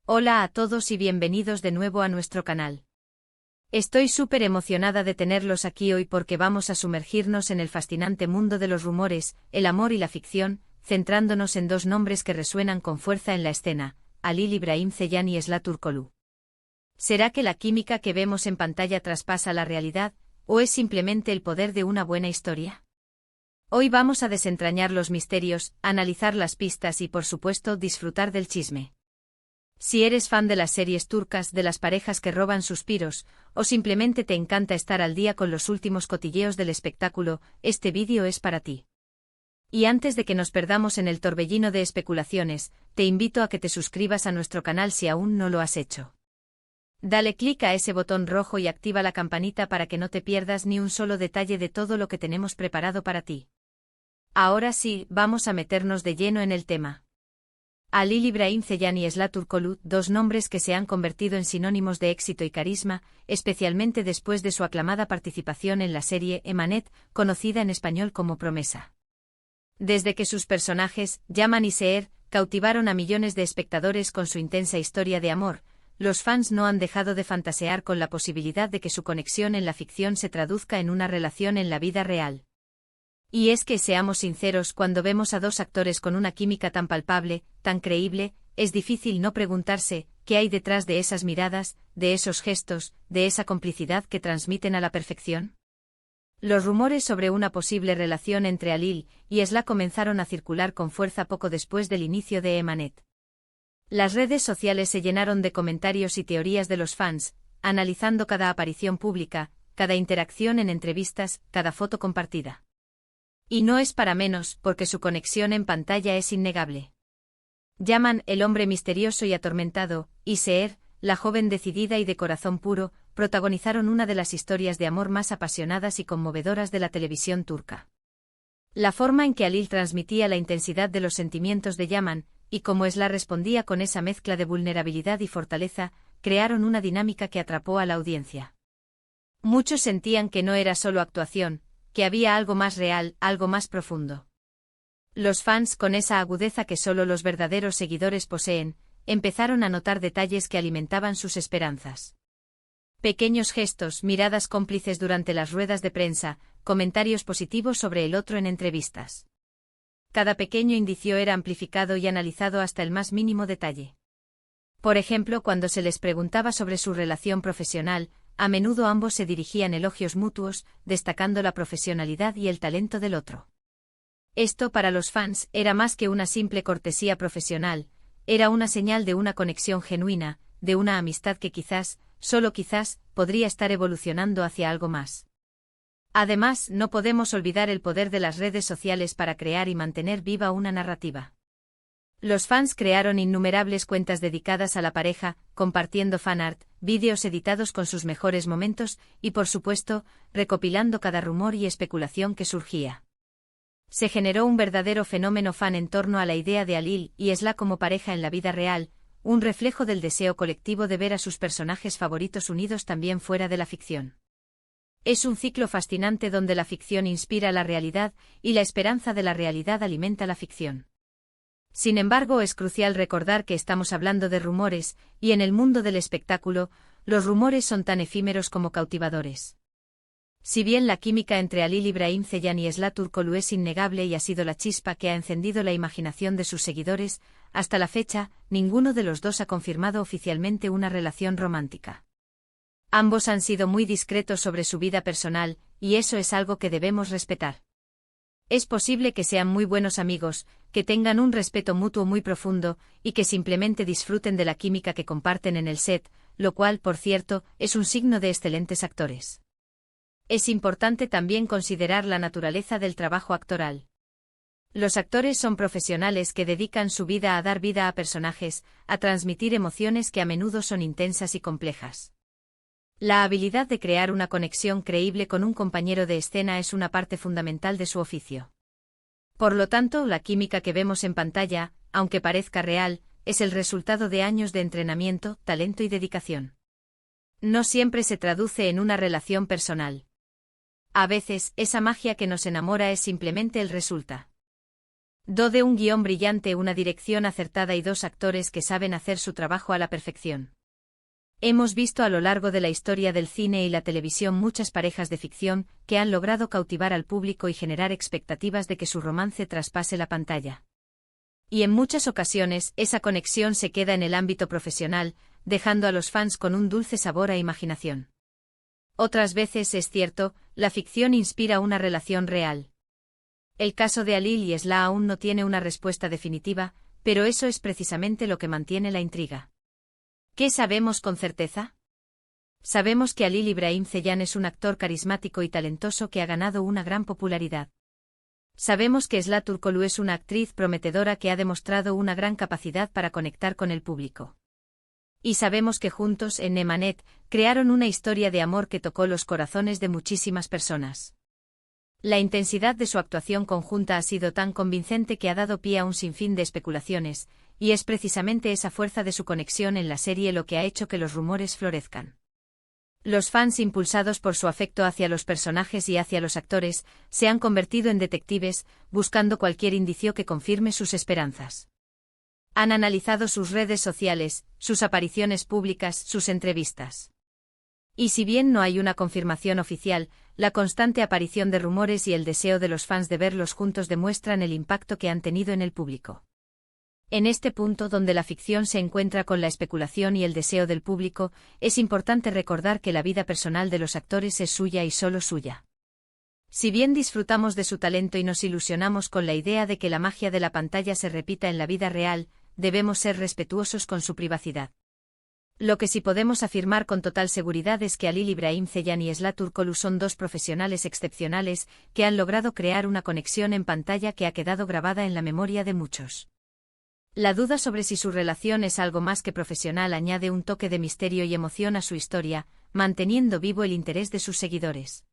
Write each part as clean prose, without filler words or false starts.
Hola a todos y bienvenidos de nuevo a nuestro canal. Estoy súper emocionada de tenerlos aquí hoy porque vamos a sumergirnos en el fascinante mundo de los rumores, el amor y la ficción, centrándonos en dos nombres que resuenan con fuerza en la escena, Halil Ibrahim Ceylan y Esla Turkoglu. ¿Será que la química que vemos en pantalla traspasa la realidad, o es simplemente el poder de una buena historia? Hoy vamos a desentrañar los misterios, analizar las pistas y por supuesto disfrutar del chisme. Si eres fan de las series turcas, de las parejas que roban suspiros, o simplemente te encanta estar al día con los últimos cotilleos del espectáculo, este vídeo es para ti. Y antes de que nos perdamos en el torbellino de especulaciones, te invito a que te suscribas a nuestro canal si aún no lo has hecho. Dale clic a ese botón rojo y activa la campanita para que no te pierdas ni un solo detalle de todo lo que tenemos preparado para ti. Ahora sí, vamos a meternos de lleno en el tema. Halil Ibrahim Ceylan y Esla Turkoglu, dos nombres que se han convertido en sinónimos de éxito y carisma, especialmente después de su aclamada participación en la serie Emanet, conocida en español como Promesa. Desde que sus personajes, Yaman y Seher, cautivaron a millones de espectadores con su intensa historia de amor, los fans no han dejado de fantasear con la posibilidad de que su conexión en la ficción se traduzca en una relación en la vida real. Y es que, seamos sinceros, cuando vemos a dos actores con una química tan palpable, tan creíble, es difícil no preguntarse qué hay detrás de esas miradas, de esos gestos, de esa complicidad que transmiten a la perfección. Los rumores sobre una posible relación entre Halil y Esla comenzaron a circular con fuerza poco después del inicio de Emanet. Las redes sociales se llenaron de comentarios y teorías de los fans, analizando cada aparición pública, cada interacción en entrevistas, cada foto compartida. Y no es para menos, porque su conexión en pantalla es innegable. Yaman, el hombre misterioso y atormentado, y Seher, la joven decidida y de corazón puro, protagonizaron una de las historias de amor más apasionadas y conmovedoras de la televisión turca. La forma en que Halil transmitía la intensidad de los sentimientos de Yaman, y cómo Esla respondía con esa mezcla de vulnerabilidad y fortaleza, crearon una dinámica que atrapó a la audiencia. Muchos sentían que no era solo actuación, que había algo más real, algo más profundo. Los fans, con esa agudeza que solo los verdaderos seguidores poseen, empezaron a notar detalles que alimentaban sus esperanzas. Pequeños gestos, miradas cómplices durante las ruedas de prensa, comentarios positivos sobre el otro en entrevistas. Cada pequeño indicio era amplificado y analizado hasta el más mínimo detalle. Por ejemplo, cuando se les preguntaba sobre su relación profesional, a menudo ambos se dirigían elogios mutuos, destacando la profesionalidad y el talento del otro. Esto, para los fans, era más que una simple cortesía profesional, era una señal de una conexión genuina, de una amistad que quizás, solo quizás, podría estar evolucionando hacia algo más. Además, no podemos olvidar el poder de las redes sociales para crear y mantener viva una narrativa. Los fans crearon innumerables cuentas dedicadas a la pareja, compartiendo fanart, vídeos editados con sus mejores momentos y, por supuesto, recopilando cada rumor y especulación que surgía. Se generó un verdadero fenómeno fan en torno a la idea de Halil y Esla como pareja en la vida real, un reflejo del deseo colectivo de ver a sus personajes favoritos unidos también fuera de la ficción. Es un ciclo fascinante donde la ficción inspira la realidad y la esperanza de la realidad alimenta la ficción. Sin embargo, es crucial recordar que estamos hablando de rumores, y en el mundo del espectáculo, los rumores son tan efímeros como cautivadores. Si bien la química entre Halil Ibrahim Ceylan y Esla Turkoglu es innegable y ha sido la chispa que ha encendido la imaginación de sus seguidores, hasta la fecha, ninguno de los dos ha confirmado oficialmente una relación romántica. Ambos han sido muy discretos sobre su vida personal, y eso es algo que debemos respetar. Es posible que sean muy buenos amigos, que tengan un respeto mutuo muy profundo, y que simplemente disfruten de la química que comparten en el set, lo cual, por cierto, es un signo de excelentes actores. Es importante también considerar la naturaleza del trabajo actoral. Los actores son profesionales que dedican su vida a dar vida a personajes, a transmitir emociones que a menudo son intensas y complejas. La habilidad de crear una conexión creíble con un compañero de escena es una parte fundamental de su oficio. Por lo tanto, la química que vemos en pantalla, aunque parezca real, es el resultado de años de entrenamiento, talento y dedicación. No siempre se traduce en una relación personal. A veces, esa magia que nos enamora es simplemente el resultado De un guión brillante, una dirección acertada y dos actores que saben hacer su trabajo a la perfección. Hemos visto a lo largo de la historia del cine y la televisión muchas parejas de ficción que han logrado cautivar al público y generar expectativas de que su romance traspase la pantalla. Y en muchas ocasiones esa conexión se queda en el ámbito profesional, dejando a los fans con un dulce sabor a imaginación. Otras veces, es cierto, la ficción inspira una relación real. El caso de Alil y Esla aún no tiene una respuesta definitiva, pero eso es precisamente lo que mantiene la intriga. ¿Qué sabemos con certeza? Sabemos que Halil Ibrahim Ceylan es un actor carismático y talentoso que ha ganado una gran popularidad. Sabemos que Esla Turkoglu es una actriz prometedora que ha demostrado una gran capacidad para conectar con el público. Y sabemos que juntos, en Emanet, crearon una historia de amor que tocó los corazones de muchísimas personas. La intensidad de su actuación conjunta ha sido tan convincente que ha dado pie a un sinfín de especulaciones, y es precisamente esa fuerza de su conexión en la serie lo que ha hecho que los rumores florezcan. Los fans, impulsados por su afecto hacia los personajes y hacia los actores, se han convertido en detectives, buscando cualquier indicio que confirme sus esperanzas. Han analizado sus redes sociales, sus apariciones públicas, sus entrevistas. Y si bien no hay una confirmación oficial, la constante aparición de rumores y el deseo de los fans de verlos juntos demuestran el impacto que han tenido en el público. En este punto donde la ficción se encuentra con la especulación y el deseo del público, es importante recordar que la vida personal de los actores es suya y solo suya. Si bien disfrutamos de su talento y nos ilusionamos con la idea de que la magia de la pantalla se repita en la vida real, debemos ser respetuosos con su privacidad. Lo que sí podemos afirmar con total seguridad es que Halil Ibrahim Ceylan y Esla Turkoglu son dos profesionales excepcionales que han logrado crear una conexión en pantalla que ha quedado grabada en la memoria de muchos. La duda sobre si su relación es algo más que profesional añade un toque de misterio y emoción a su historia, manteniendo vivo el interés de sus seguidores.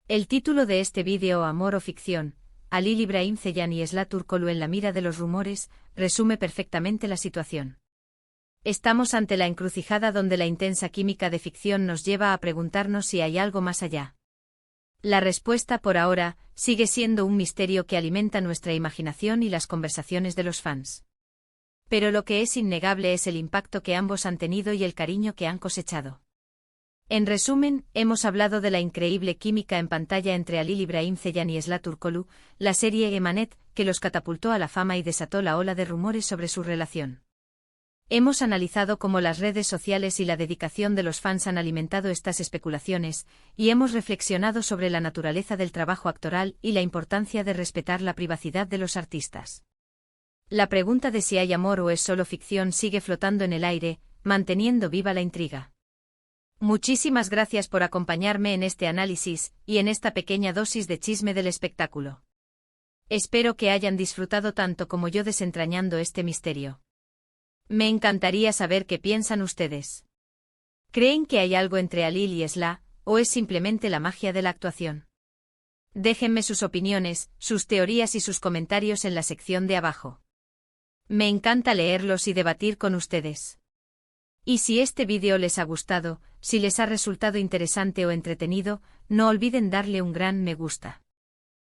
El título de este vídeo, Amor o Ficción, Halil Ibrahim Ceylan y Esla Turkoglu en la mira de los rumores, resume perfectamente la situación. Estamos ante la encrucijada donde la intensa química de ficción nos lleva a preguntarnos si hay algo más allá. La respuesta, por ahora, sigue siendo un misterio que alimenta nuestra imaginación y las conversaciones de los fans. Pero lo que es innegable es el impacto que ambos han tenido y el cariño que han cosechado. En resumen, hemos hablado de la increíble química en pantalla entre Halil Ibrahim Ceylan y Esla Turkoglu, la serie Emanet, que los catapultó a la fama y desató la ola de rumores sobre su relación. Hemos analizado cómo las redes sociales y la dedicación de los fans han alimentado estas especulaciones, y hemos reflexionado sobre la naturaleza del trabajo actoral y la importancia de respetar la privacidad de los artistas. La pregunta de si hay amor o es solo ficción sigue flotando en el aire, manteniendo viva la intriga. Muchísimas gracias por acompañarme en este análisis y en esta pequeña dosis de chisme del espectáculo. Espero que hayan disfrutado tanto como yo desentrañando este misterio. Me encantaría saber qué piensan ustedes. ¿Creen que hay algo entre Halil y Esla, o es simplemente la magia de la actuación? Déjenme sus opiniones, sus teorías y sus comentarios en la sección de abajo. Me encanta leerlos y debatir con ustedes. Y si este vídeo les ha gustado, si les ha resultado interesante o entretenido, no olviden darle un gran me gusta.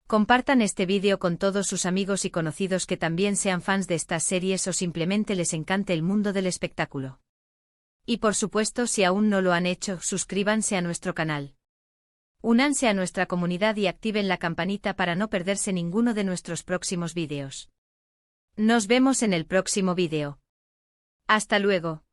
Compartan este vídeo con todos sus amigos y conocidos que también sean fans de estas series o simplemente les encante el mundo del espectáculo. Y por supuesto, si aún no lo han hecho, suscríbanse a nuestro canal. Únanse a nuestra comunidad y activen la campanita para no perderse ninguno de nuestros próximos vídeos. Nos vemos en el próximo vídeo. Hasta luego.